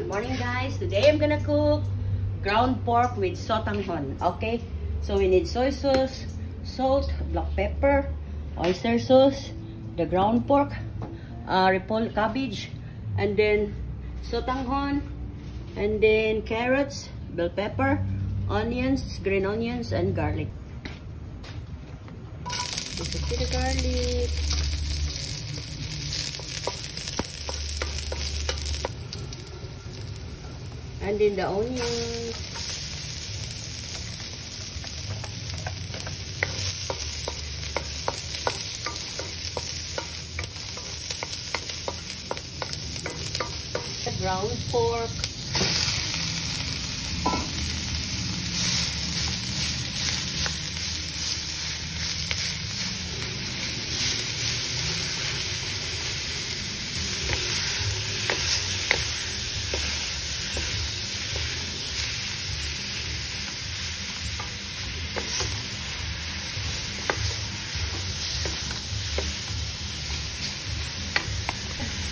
Good morning, guys. Today I'm gonna cook ground pork with sotanghon. Okay, so we need soy sauce, salt, black pepper, oyster sauce, the ground pork, repolyo cabbage, and then sotanghon, and then carrots, bell pepper, onions, green onions, and garlic. This is the garlic. And then the onions. The ground pork.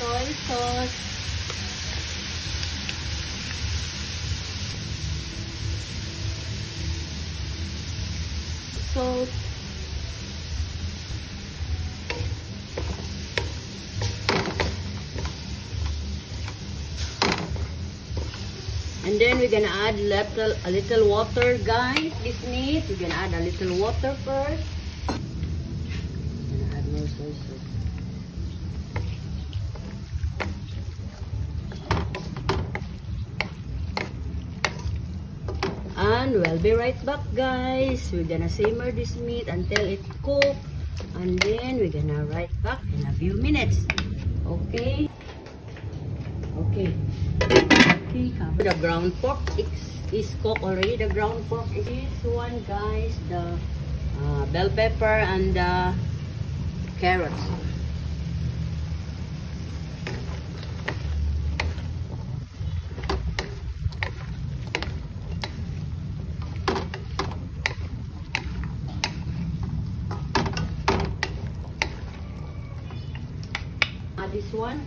Soy sauce, salt, and then we're gonna add a little water, guys. This meat, we're gonna add a little water first. Add more soy sauce. And we'll be right back, guys. We're gonna simmer this meat until it cooks, and then we're gonna right back in a few minutes. Okay. Cover the ground pork. It's cooked already. The ground pork. This one, guys, the bell pepper and the carrots. This one,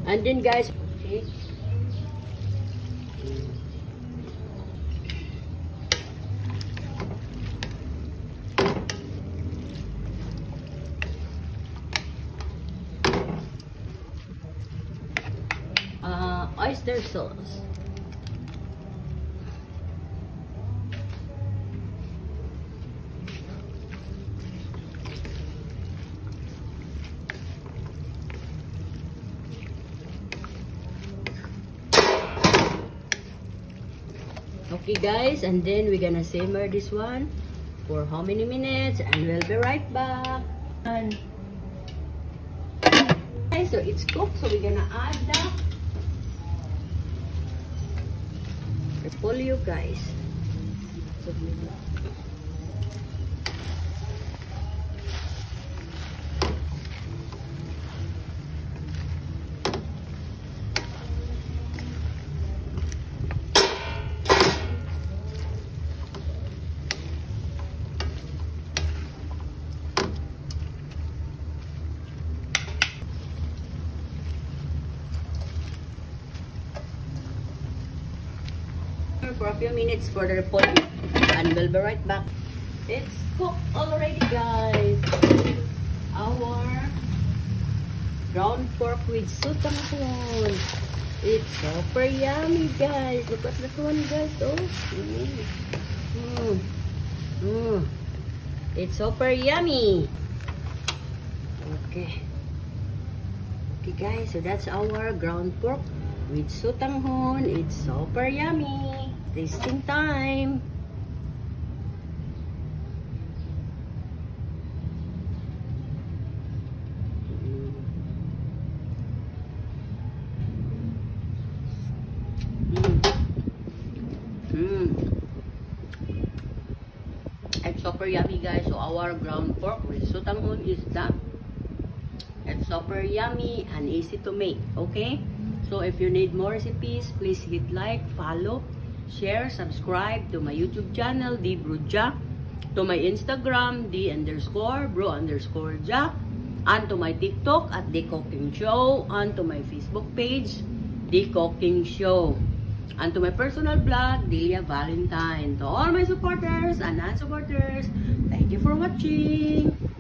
and then, guys, okay. Oyster sauce. Okay, guys, and then we're gonna simmer this one for how many minutes, and we'll be right back. And okay, so it's cooked, so we're gonna add the repolyo, guys. For a few minutes for the repolyo, and we'll be right back. It's cooked already, guys. Our ground pork with sotanghon. It's super yummy, guys. Look at that one, guys. It's super yummy. Okay, guys. So that's our ground pork with sotanghon. It's super yummy. Tasting time. It's super yummy, guys. So our ground pork with sotanghon is done. It's super yummy and easy to make. Okay, So if you need more recipes, please hit like, follow, share, subscribe to my YouTube channel, D Bro Jack, to my Instagram, D_bro_jack, and to my TikTok at The Cooking Show, and to my Facebook page, The Cooking Show, and to my personal blog, Delia Valentine. To all my supporters and non-supporters, thank you for watching.